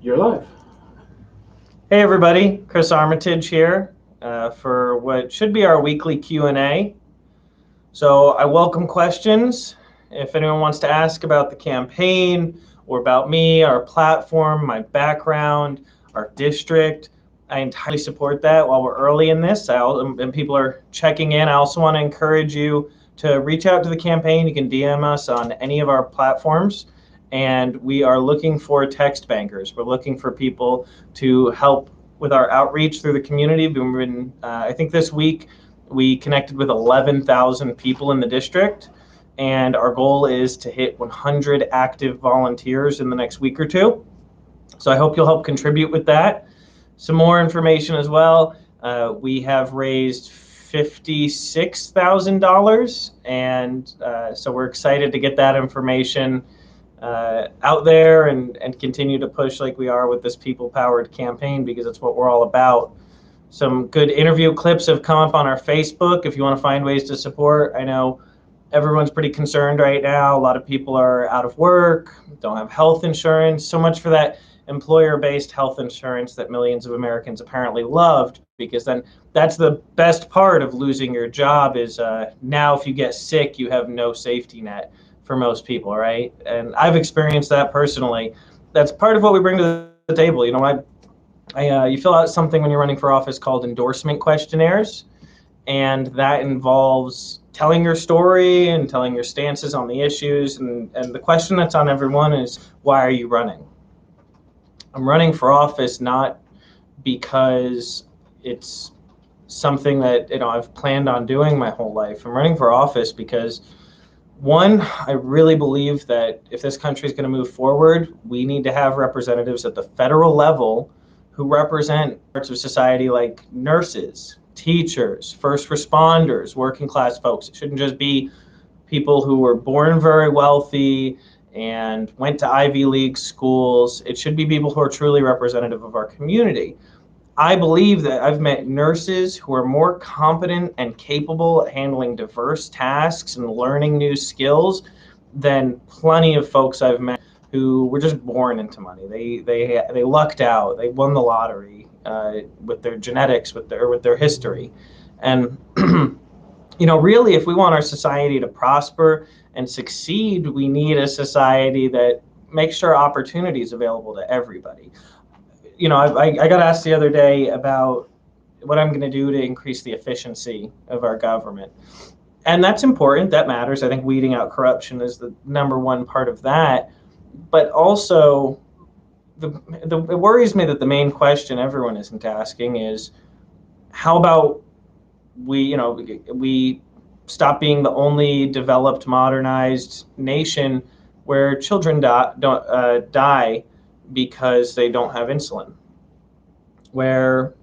You're live. Hey everybody, Chris Armitage here for what should be our weekly Q&A. So I welcome questions. If anyone wants to ask about the campaign or about me, our platform, my background, our district, I entirely support that. While we're early in this and people are checking in, I also want to encourage you to reach out to the campaign. You can DM us on any of our platforms. And we are looking for text bankers. We're looking for people to help with our outreach through the community. I think this week we connected with 11,000 people in the district, and our goal is to hit 100 active volunteers in the next week or two. So I hope you'll help contribute with that. Some more information as well. We have raised $56,000, and so we're excited to get that information out there and continue to push like we are with this people-powered campaign, because it's what we're all about. Some good interview clips have come up on our Facebook if you want to find ways to support. I know everyone's pretty concerned right now. A lot of people are out of work, don't have health insurance, so much for that employer-based health insurance that millions of Americans apparently loved, because then that's the best part of losing your job is now if you get sick, you have no safety net for most people, right? And I've experienced that personally. That's part of what we bring to the table. You know, you fill out something when you're running for office called endorsement questionnaires, and that involves telling your story and telling your stances on the issues. And the question that's on everyone is, why are you running? I'm running for office not because it's something that I've planned on doing my whole life. I'm running for office because, one, I really believe that if this country is going to move forward, we need to have representatives at the federal level who represent parts of society like nurses, teachers, first responders, working class folks. It shouldn't just be people who were born very wealthy and went to Ivy League schools. It should be people who are truly representative of our community. I believe that I've met nurses who are more competent and capable at handling diverse tasks and learning new skills than plenty of folks I've met who were just born into money. They lucked out. They won the lottery with their genetics, with their history. And really, if we want our society to prosper and succeed, we need a society that makes sure opportunity is available to everybody. I got asked the other day about what I'm going to do to increase the efficiency of our government. And that's important. That matters. I think weeding out corruption is the number one part of that. But also, it worries me that the main question everyone isn't asking is, how about we stop being the only developed, modernized nation where children die because they don't have insulin, where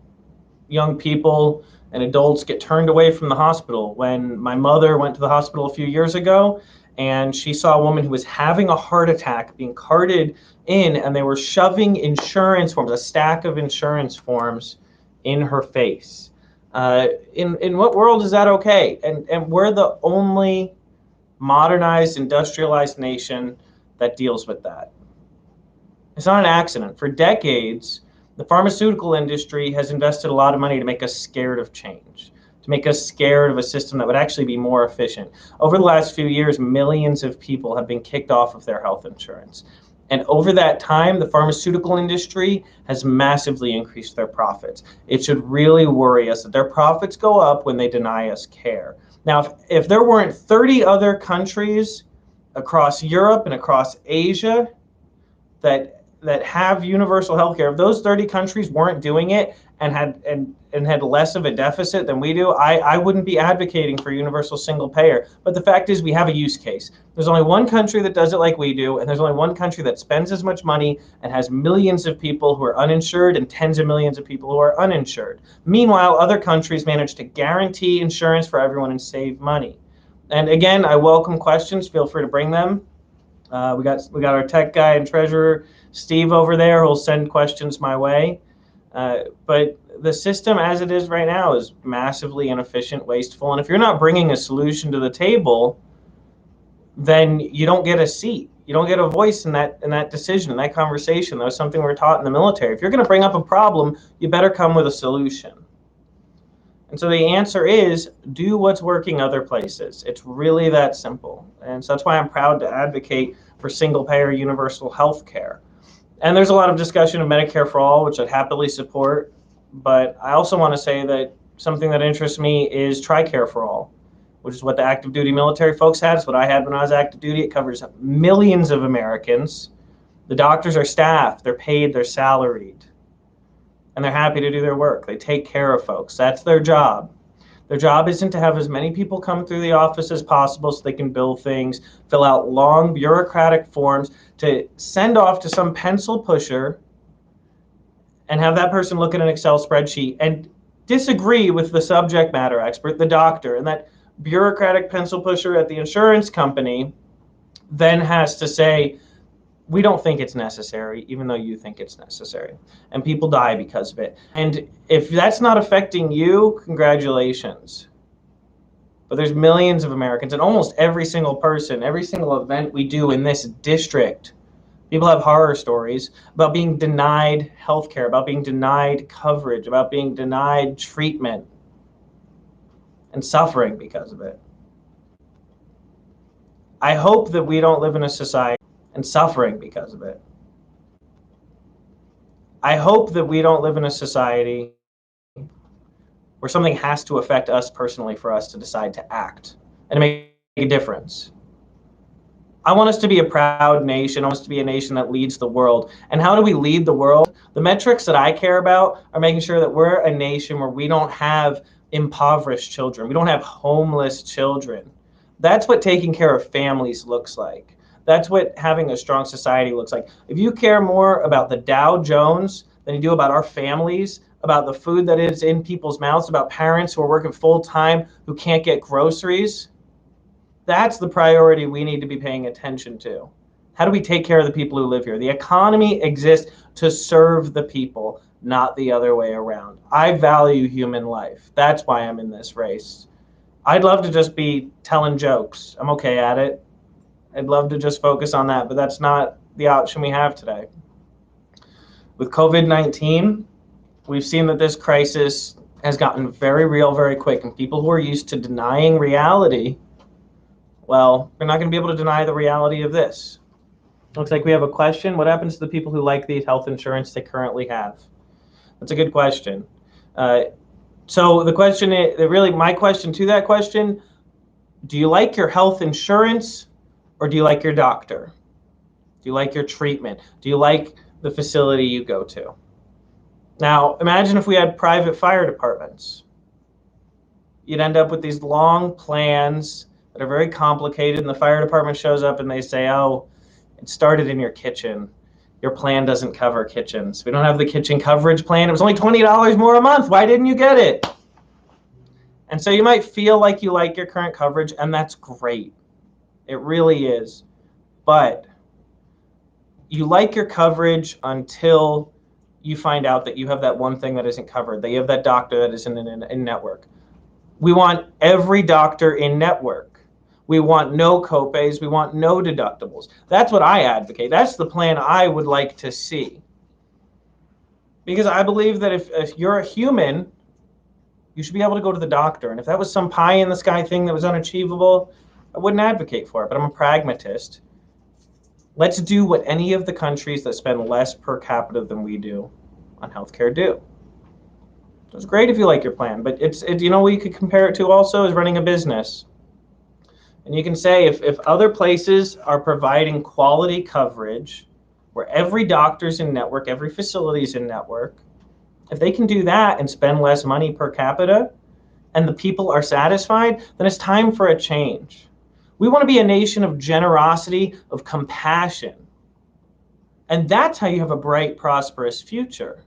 young people and adults get turned away from the hospital. When my mother went to the hospital a few years ago and she saw a woman who was having a heart attack being carted in, and they were shoving insurance forms, a stack of insurance forms, in her face. In what world is that okay? And we're the only modernized, industrialized nation that deals with that. It's not an accident. For decades, the pharmaceutical industry has invested a lot of money to make us scared of change, to make us scared of a system that would actually be more efficient. Over the last few years, millions of people have been kicked off of their health insurance. And over that time, the pharmaceutical industry has massively increased their profits. It should really worry us that their profits go up when they deny us care. Now, if there weren't 30 other countries across Europe and across Asia that have universal health care, if those 30 countries weren't doing it and had less of a deficit than we do, I wouldn't be advocating for universal single payer. But the fact is, we have a use case. There's only one country that does it like we do, and there's only one country that spends as much money and has millions of people who are uninsured and tens of millions of people who are uninsured. Meanwhile, other countries manage to guarantee insurance for everyone and save money. And again, I welcome questions. Feel free to bring them. We got our tech guy and treasurer, Steve, over there, who'll send questions my way. But the system as it is right now is massively inefficient, wasteful. And if you're not bringing a solution to the table, then you don't get a seat. You don't get a voice in that decision, in that conversation. That was something we were taught in the military. If you're going to bring up a problem, you better come with a solution. And so the answer is do what's working other places. It's really that simple. And so that's why I'm proud to advocate for single-payer universal health care. And there's a lot of discussion of Medicare for all, which I'd happily support. But I also want to say that something that interests me is TRICARE for all, which is what the active duty military folks had. It's what I had when I was active duty. It covers millions of Americans. The doctors are staffed, they're paid, they're salaried, and they're happy to do their work. They take care of folks. That's their job. Their job isn't to have as many people come through the office as possible so they can bill things, fill out long bureaucratic forms, to send off to some pencil pusher and have that person look at an Excel spreadsheet and disagree with the subject matter expert, the doctor, and that bureaucratic pencil pusher at the insurance company then has to say, we don't think it's necessary, even though you think it's necessary. And people die because of it. And if that's not affecting you, congratulations. But there's millions of Americans, and almost every single person, every single event we do in this district, people have horror stories about being denied healthcare, about being denied coverage, about being denied treatment, and suffering because of it. I hope that we don't live in a society and suffering because of it. I hope that we don't live in a society where something has to affect us personally for us to decide to act and to make a difference. I want us to be a proud nation. I want us to be a nation that leads the world. And how do we lead the world? The metrics that I care about are making sure that we're a nation where we don't have impoverished children. We don't have homeless children. That's what taking care of families looks like. That's what having a strong society looks like. If you care more about the Dow Jones than you do about our families, about the food that is in people's mouths, about parents who are working full time who can't get groceries, that's the priority we need to be paying attention to. How do we take care of the people who live here? The economy exists to serve the people, not the other way around. I value human life. That's why I'm in this race. I'd love to just be telling jokes. I'm okay at it. I'd love to just focus on that, but that's not the option we have today. With COVID-19, we've seen that this crisis has gotten very real very quick, and people who are used to denying reality, well, they're not going to be able to deny the reality of this. Looks like we have a question. What happens to the people who like the health insurance they currently have? That's a good question. So the question is, really my question to that question, do you like your health insurance or do you like your doctor? Do you like your treatment? Do you like the facility you go to? Now, imagine if we had private fire departments. You'd end up with these long plans that are very complicated, and the fire department shows up and they say, oh, it started in your kitchen. Your plan doesn't cover kitchens. We don't have the kitchen coverage plan. It was only $20 more a month. Why didn't you get it? And so you might feel like you like your current coverage, and that's great. It really is. But you like your coverage until you find out that you have that one thing that isn't covered, that you have that doctor that isn't in network. We want every doctor in network. We want no copays. We want no deductibles. That's what I advocate. That's the plan I would like to see. Because I believe that if you're a human, you should be able to go to the doctor. And if that was some pie in the sky thing that was unachievable, I wouldn't advocate for it, but I'm a pragmatist. Let's do what any of the countries that spend less per capita than we do on healthcare do. It's great if you like your plan, but you know what you could compare it to also is running a business. And you can say if other places are providing quality coverage where every doctor's in network, every facility's in network, if they can do that and spend less money per capita and the people are satisfied, then it's time for a change. We want to be a nation of generosity, of compassion. And that's how you have a bright, prosperous future.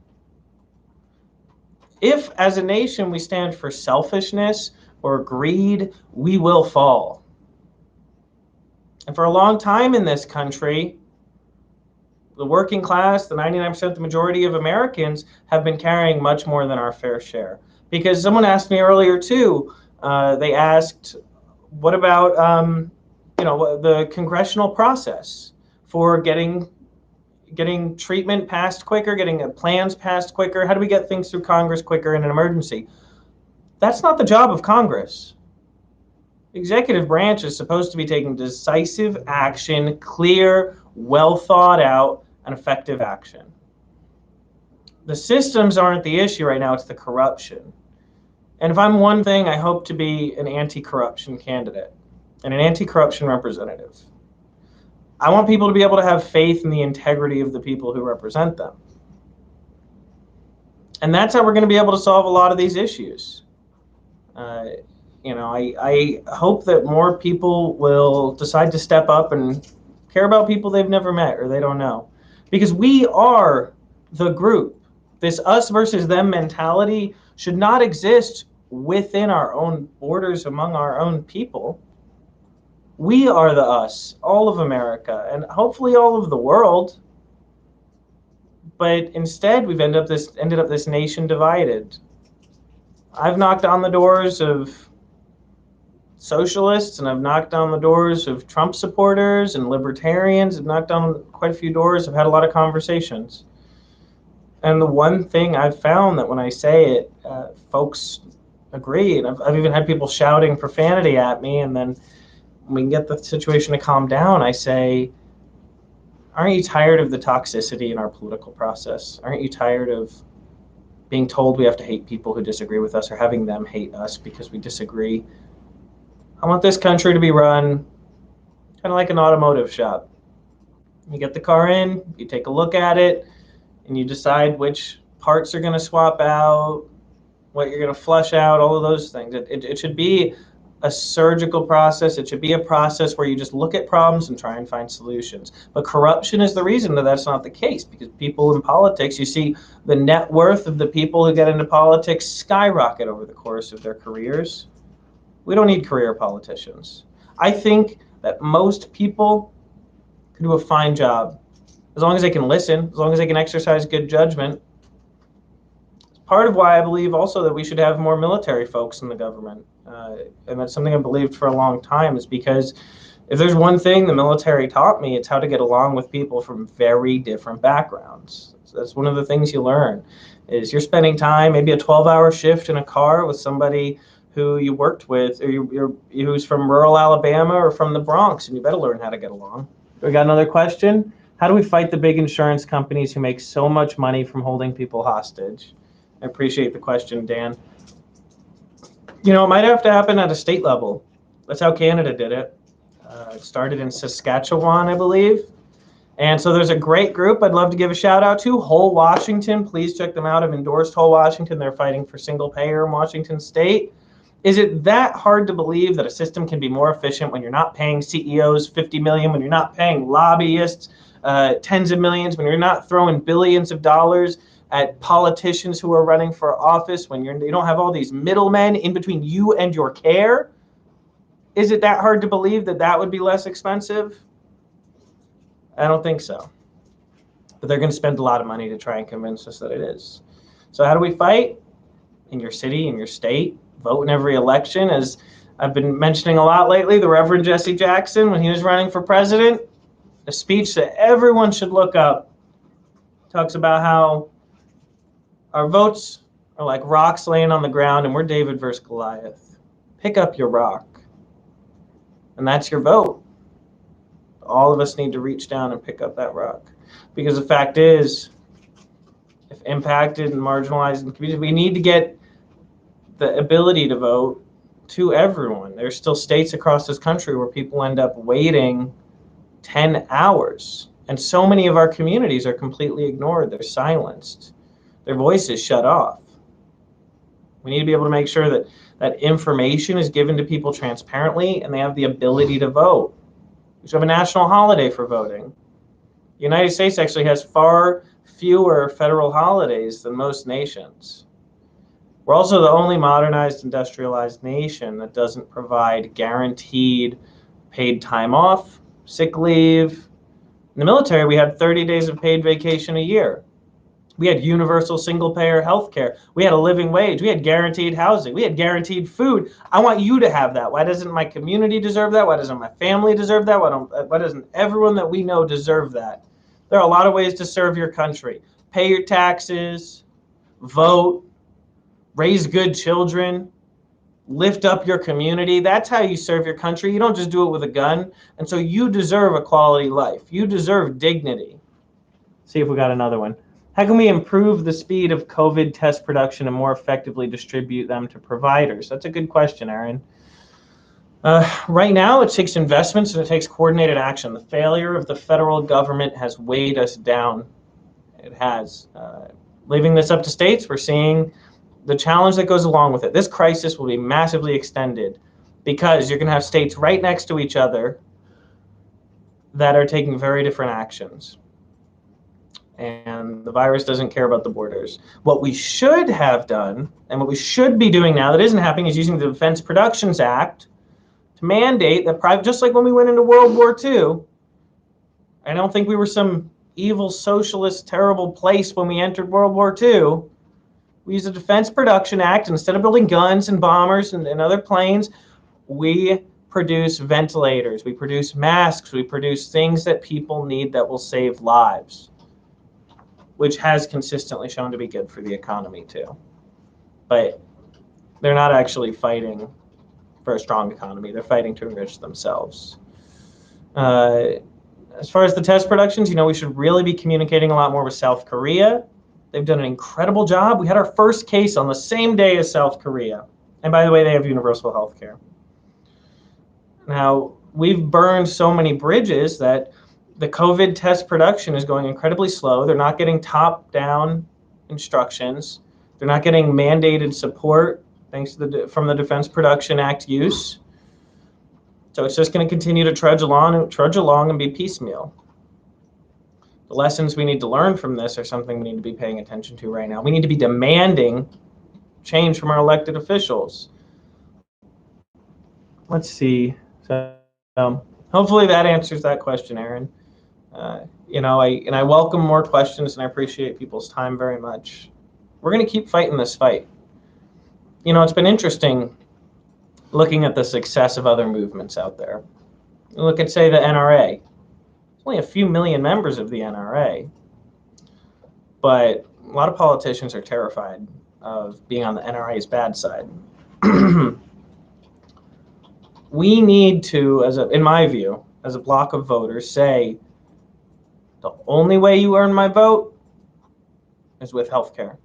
If, as a nation, we stand for selfishness or greed, we will fall. And for a long time in this country, the working class, the 99%, the majority of Americans have been carrying much more than our fair share. Because someone asked me earlier too, they asked, what about the congressional process? for getting treatment passed quicker, getting plans passed quicker? How do we get things through Congress quicker in an emergency? That's not the job of Congress. The executive branch is supposed to be taking decisive action, clear, well thought out, and effective action. The systems aren't the issue right now, it's the corruption. And if I'm one thing, I hope to be an anti-corruption candidate and an anti-corruption representative. I want people to be able to have faith in the integrity of the people who represent them. And that's how we're going to be able to solve a lot of these issues. I hope that more people will decide to step up and care about people they've never met or they don't know. Because we are the group. This us versus them mentality should not exist within our own borders, among our own people. We are the us, all of America, and hopefully all of the world. But instead, we've ended up this nation divided. I've knocked on the doors of socialists, and I've knocked on the doors of Trump supporters and libertarians. I've knocked on quite a few doors. I've had a lot of conversations. And the one thing I've found that when I say it, folks agree. And I've even had people shouting profanity at me, and then when we can get the situation to calm down, I say, aren't you tired of the toxicity in our political process? Aren't you tired of being told we have to hate people who disagree with us or having them hate us because we disagree? I want this country to be run kind of like an automotive shop. You get the car in, you take a look at it, and you decide which parts are going to swap out, what you're going to flush out, all of those things. It should be a surgical process. It should be a process where you just look at problems and try and find solutions. But corruption is the reason that that's not the case, because people in politics, you see the net worth of the people who get into politics skyrocket over the course of their careers. We don't need career politicians. I think that most people can do a fine job as long as they can listen, as long as they can exercise good judgment. It's part of why I believe also that we should have more military folks in the government. And that's something I believed for a long time, is because if there's one thing the military taught me, it's how to get along with people from very different backgrounds. So that's one of the things you learn, is you're spending time, maybe a 12-hour shift in a car with somebody who you worked with, or who's from rural Alabama or from the Bronx, and you better learn how to get along. We got another question. How do we fight the big insurance companies who make so much money from holding people hostage? I appreciate the question, Dan. It might have to happen at a state level. That's how Canada did it. It started in Saskatchewan, I believe. And so there's a great group I'd love to give a shout out to, Whole Washington. Please check them out. I've endorsed Whole Washington. They're fighting for single payer in Washington State. Is it that hard to believe that a system can be more efficient when you're not paying CEOs $50 million, when you're not paying lobbyists tens of millions, when you're not throwing billions of dollars at politicians who are running for office, when you don't have all these middlemen in between you and your care? Is it that hard to believe that that would be less expensive? I don't think so. But they're going to spend a lot of money to try and convince us that it is. So how do we fight? In your city, in your state, vote in every election. As I've been mentioning a lot lately, the Reverend Jesse Jackson, when he was running for president, a speech that everyone should look up, talks about how our votes are like rocks laying on the ground and we're David versus Goliath. Pick up your rock. And that's your vote. All of us need to reach down and pick up that rock. Because the fact is, if impacted and marginalized in the community, we need to get the ability to vote to everyone. There's still states across this country where people end up waiting 10 hours. And so many of our communities are completely ignored. They're silenced. Their voices shut off. We need to be able to make sure that that information is given to people transparently and they have the ability to vote. We should have a national holiday for voting. The United States actually has far fewer federal holidays than most nations. We're also the only modernized, industrialized nation that doesn't provide guaranteed paid time off, sick leave. In the military, we had 30 days of paid vacation a year. We had universal single-payer health care. We had a living wage. We had guaranteed housing. We had guaranteed food. I want you to have that. Why doesn't my community deserve that? Why doesn't my family deserve that? Why doesn't everyone that we know deserve that? There are a lot of ways to serve your country. Pay your taxes, vote, raise good children, lift up your community. That's how you serve your country. You don't just do it with a gun. And so you deserve a quality life. You deserve dignity. See if we got another one. How can we improve the speed of COVID test production and more effectively distribute them to providers? That's a good question, Aaron. Right now, it takes investments and it takes coordinated action. The failure of the federal government has weighed us down. It has. Leaving this up to states, we're seeing the challenge that goes along with it. This crisis will be massively extended because you're going to have states right next to each other that are taking very different actions. And the virus doesn't care about the borders. What we should have done, and what we should be doing now that isn't happening, is using the Defense Productions Act to mandate that just like when we went into World War II, I don't think we were some evil, socialist, terrible place when we entered World War II. We used the Defense Production Act, and instead of building guns and bombers and other planes, we produce ventilators, we produce masks, we produce things that people need that will save lives, which has consistently shown to be good for the economy too. But they're not actually fighting for a strong economy. They're fighting to enrich themselves. As far as the test productions, we should really be communicating a lot more with South Korea. They've done an incredible job. We had our first case on the same day as South Korea. And by the way, they have universal health care. Now, we've burned so many bridges that the COVID test production is going incredibly slow. They're not getting top-down instructions. They're not getting mandated support thanks to from the Defense Production Act use. So it's just going to continue to trudge along and be piecemeal. The lessons we need to learn from this are something we need to be paying attention to right now. We need to be demanding change from our elected officials. Let's see. So hopefully that answers that question, Aaron. I welcome more questions, and I appreciate people's time very much. We're going to keep fighting this fight. It's been interesting looking at the success of other movements out there. Look at, say, the NRA. There's only a few million members of the NRA, but a lot of politicians are terrified of being on the NRA's bad side. We need to, in my view, as a block of voters, say the only way you earn my vote is with healthcare.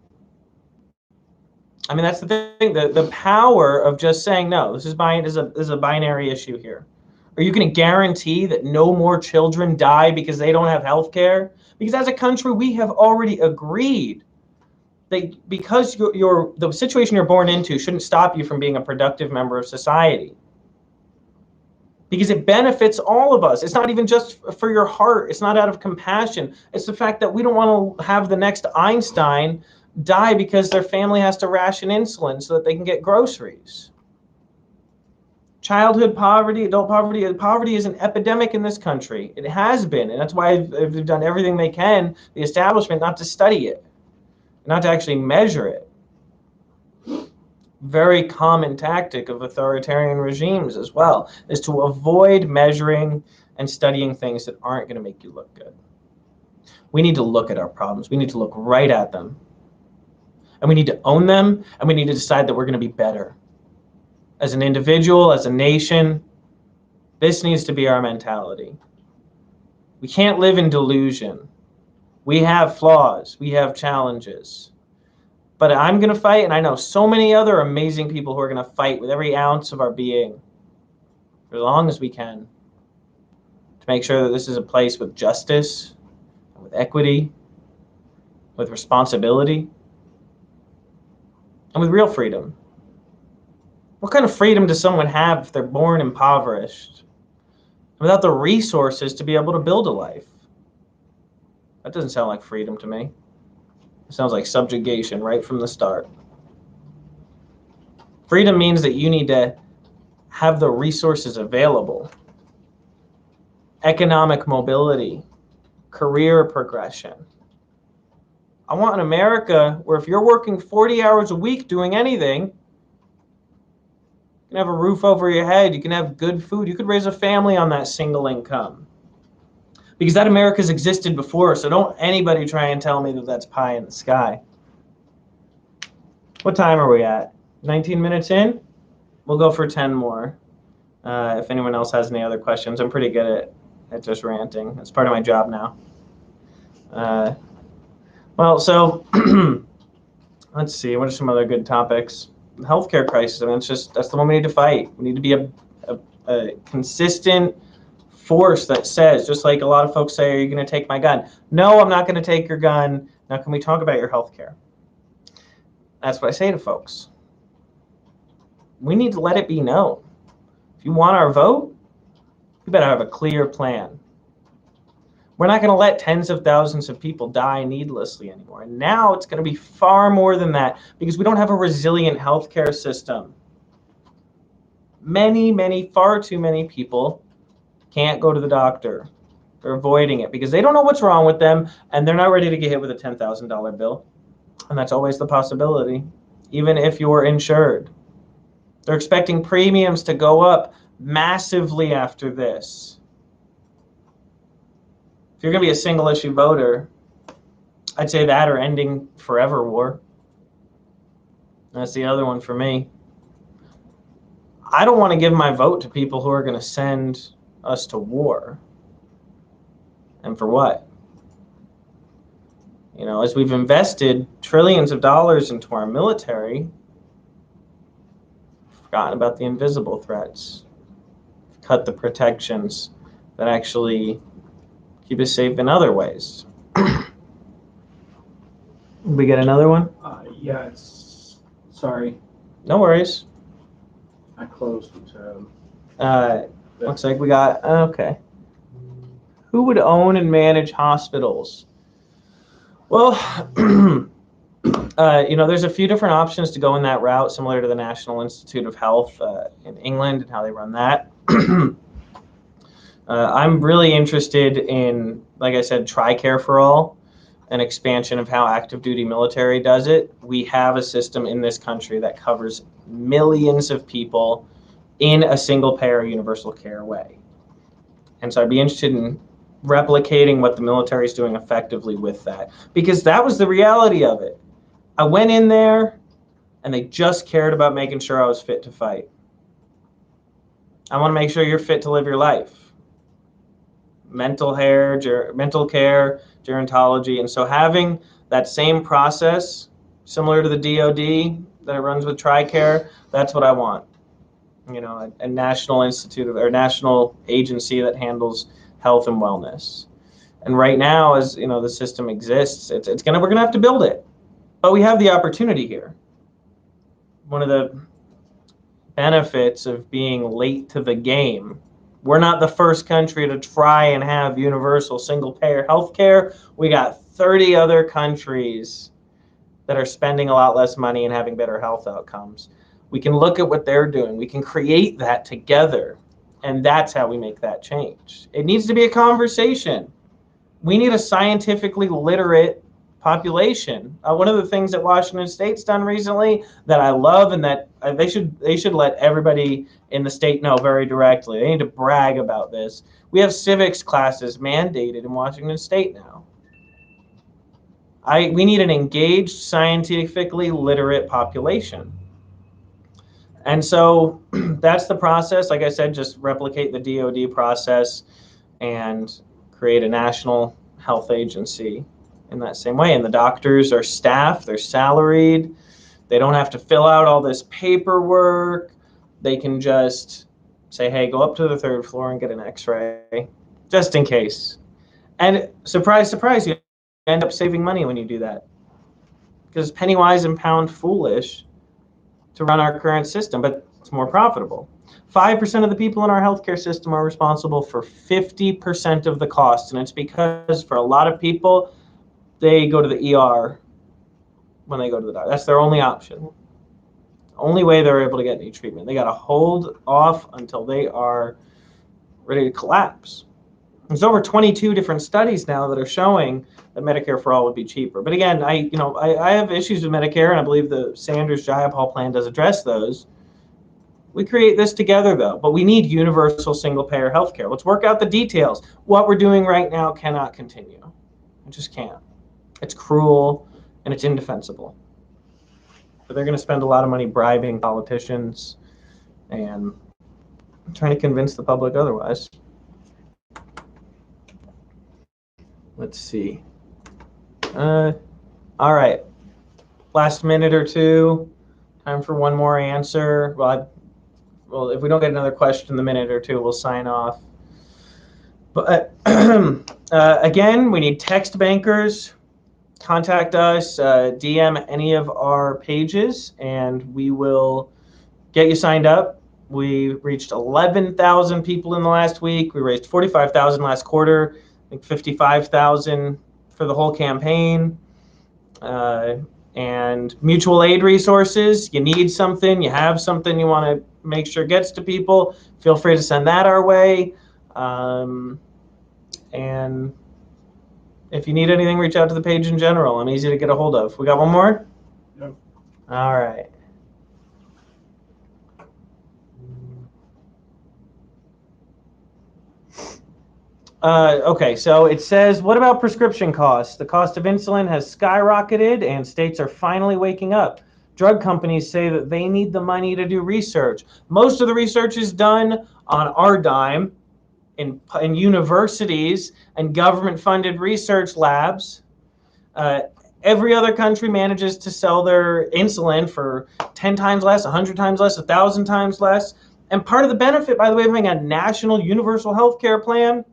I mean, that's the thing. The power of just saying no. This is a binary issue here. Are you going to guarantee that no more children die because they don't have healthcare? Because as a country, we have already agreed that because the situation you're born into shouldn't stop you from being a productive member of society. Because it benefits all of us. It's not even just for your heart. It's not out of compassion. It's the fact that we don't want to have the next Einstein die because their family has to ration insulin so that they can get groceries. Childhood poverty, adult poverty is an epidemic in this country. It has been, and that's why they've done everything they can, the establishment, not to study it, not to actually measure it. Very common tactic of authoritarian regimes as well is to avoid measuring and studying things that aren't going to make you look good. We need to look at our problems. We need to look right at them. And we need to own them, and we need to decide that we're going to be better. As an individual, as a nation, this needs to be our mentality. We can't live in delusion. We have flaws. We have challenges. But I'm going to fight, and I know so many other amazing people who are going to fight with every ounce of our being for as long as we can to make sure that this is a place with justice, with equity, with responsibility, and with real freedom. What kind of freedom does someone have if they're born impoverished, without the resources to be able to build a life? That doesn't sound like freedom to me. It sounds like subjugation right from the start. Freedom means that you need to have the resources available. Economic mobility, career progression, I want an America where if you're working 40 hours a week doing anything, you can have a roof over your head, you can have good food, you could raise a family on that single income. Because that America's existed before, so don't anybody try and tell me that that's pie in the sky. What time are we at? 19 minutes in? We'll go for 10 more. If anyone else has any other questions, I'm pretty good at just ranting. That's part of my job now. Well, so let's see. What are some other good topics? The healthcare crisis. I mean, that's the one we need to fight. We need to be a consistent force that says, just like a lot of folks say, are you going to take my gun? No, I'm not going to take your gun. Now, can we talk about your healthcare? That's what I say to folks. We need to let it be known. If you want our vote, you better have a clear plan. We're not going to let tens of thousands of people die needlessly anymore. And now it's going to be far more than that because we don't have a resilient healthcare system. Far too many people can't go to the doctor. They're avoiding it because they don't know what's wrong with them and they're not ready to get hit with a $10,000 bill. And that's always the possibility, even if you're insured. They're expecting premiums to go up massively after this. If you're going to be a single issue voter, I'd say that or ending forever war. That's the other one for me. I don't want to give my vote to people who are going to send us to war. And for what? You know, as we've invested trillions of dollars into our military, forgotten about the invisible threats, cut the protections that actually keep us safe in other ways. We get another one? Yeah, sorry. No worries. I closed the tab. Looks like we got, okay. Who would own and manage hospitals? Well, there's a few different options to go in that route, similar to the National Institute of Health in England and how they run that. I'm really interested in, like I said, TRICARE for All, an expansion of how active duty military does it. We have a system in this country that covers millions of people in a single payer universal care way. And so I'd be interested in replicating what the military is doing effectively with that, because that was the reality of it. I went in there and they just cared about making sure I was fit to fight. I want to make sure you're fit to live your life. Mental care, gerontology. And so having that same process, similar to the DOD that it runs with TRICARE, that's what I want. You know, a national institute or national agency that handles health and wellness. And right now, as you know, the system exists, we're gonna have to build it. But we have the opportunity here. One of the benefits of being late to the game, we're not the first country to try and have universal single-payer healthcare. We got 30 other countries that are spending a lot less money and having better health outcomes. We can look at what they're doing. We can create that together, and that's how we make that change. It needs to be a conversation. We need a scientifically literate population. One of the things that Washington State's done recently that I love, and that they should let everybody in the state know very directly. They need to brag about this. We have civics classes mandated in Washington State now. We need an engaged, scientifically literate population. And so that's the process. Like I said, just replicate the DOD process and create a national health agency in that same way. And the doctors are staff, they're salaried. They don't have to fill out all this paperwork. They can just say, hey, go up to the 3rd floor and get an x-ray, just in case. And surprise, surprise, you end up saving money when you do that. Because penny wise and pound foolish to run our current system, but it's more profitable. 5% of the people in our healthcare system are responsible for 50% of the costs, and it's because for a lot of people, they go to the ER when they go to the doctor. That's their only option. Only way they're able to get any treatment. They got to hold off until they are ready to collapse. There's over 22 different studies now that are showing that Medicare for all would be cheaper. But again, I have issues with Medicare, and I believe the Sanders-Jayapal plan does address those. We create this together, though, but we need universal single-payer healthcare. Let's work out the details. What we're doing right now cannot continue. It just can't. It's cruel, and it's indefensible. But they're going to spend a lot of money bribing politicians and trying to convince the public otherwise. Let's see. All right. Last minute or two. Time for one more answer. Well, if we don't get another question in the minute or two, we'll sign off. But again, we need text bankers. Contact us, DM any of our pages, and we will get you signed up. We reached 11,000 people in the last week. We raised 45,000 last quarter. I think 55,000 for the whole campaign. And mutual aid resources. You need something, you have something you want to make sure gets to people. Feel free to send that our way. And if you need anything, reach out to the page in general. I'm easy to get a hold of. We got one more? No. All right. Okay, so it says, what about prescription costs? The cost of insulin has skyrocketed and states are finally waking up. Drug companies say that they need the money to do research. Most of the research is done on our dime in universities and government-funded research labs. Every other country manages to sell their insulin for 10 times less, 100 times less, 1,000 times less. And part of the benefit, by the way, of having a national universal health care plan,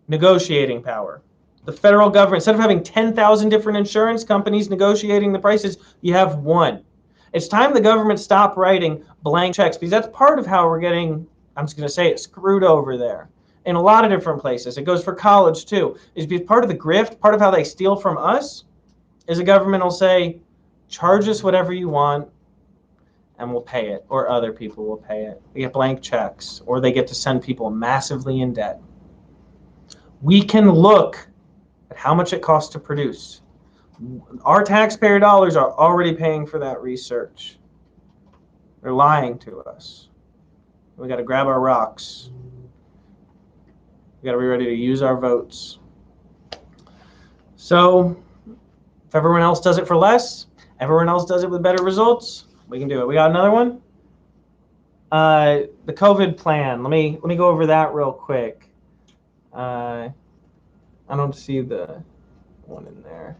negotiating power. The federal government, instead of having 10,000 different insurance companies negotiating the prices, you have one. It's time the government stop writing blank checks, because that's part of how we're getting, I'm just going to say it, screwed over there in a lot of different places. It goes for college too. Is because part of the grift, part of how they steal from us, is the government will say, charge us whatever you want and we'll pay it, or other people will pay it. They get blank checks, or they get to send people massively in debt. We can look at how much it costs to produce. Our taxpayer dollars are already paying for that research. They're lying to us. We got to grab our rocks. We got to be ready to use our votes. So if everyone else does it for less, everyone else does it with better results, we can do it. We got another one? The COVID plan. Let me go over that real quick. I don't see the one in there.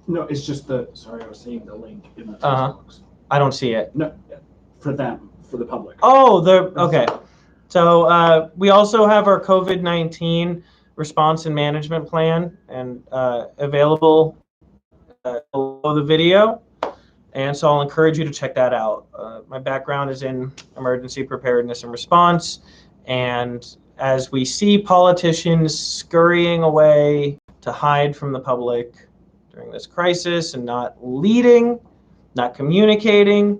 No, it's just sorry, I was seeing the link in the text box. I don't see it. No, for them, for the public. Oh, okay. So we also have our COVID-19 response and management plan, and available below the video. And so I'll encourage you to check that out. My background is in emergency preparedness and response. And as we see politicians scurrying away to hide from the public during this crisis and not leading, not communicating,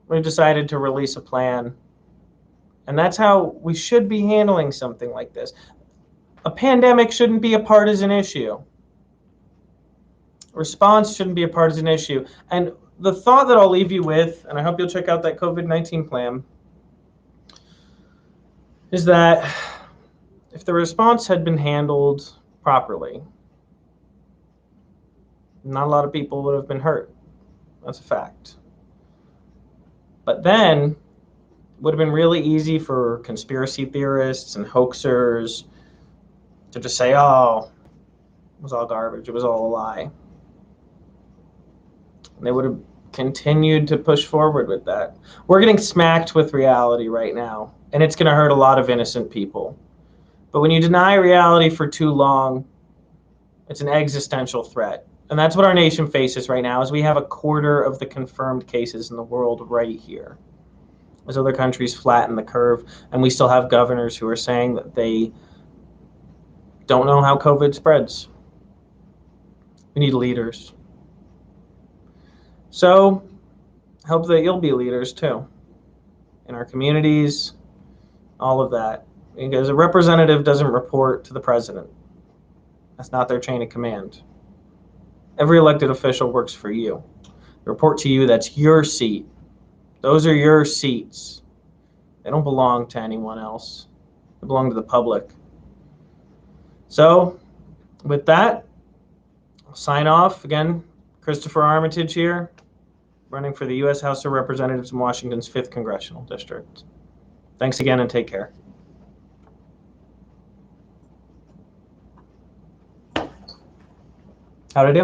we've decided to release a plan. And that's how we should be handling something like this. A pandemic shouldn't be a partisan issue. Response shouldn't be a partisan issue. And the thought that I'll leave you with, and I hope you'll check out that COVID-19 plan, is that if the response had been handled properly, not a lot of people would have been hurt. That's a fact. But then it would have been really easy for conspiracy theorists and hoaxers to just say, oh, it was all garbage, it was all a lie. And they would have continued to push forward with that. We're getting smacked with reality right now, and it's going to hurt a lot of innocent people. But when you deny reality for too long, it's an existential threat. And that's what our nation faces right now, is we have a quarter of the confirmed cases in the world right here. As other countries flatten the curve, and we still have governors who are saying that they don't know how COVID spreads. We need leaders. So I hope that you'll be leaders too, in our communities, all of that. Because a representative doesn't report to the president. That's not their chain of command. Every elected official works for you. They report to you, that's your seat. Those are your seats. They don't belong to anyone else. They belong to the public. So, with that, I'll sign off. Again, Christopher Armitage here, running for the U.S. House of Representatives in Washington's 5th Congressional District. Thanks again and take care. How'd I do?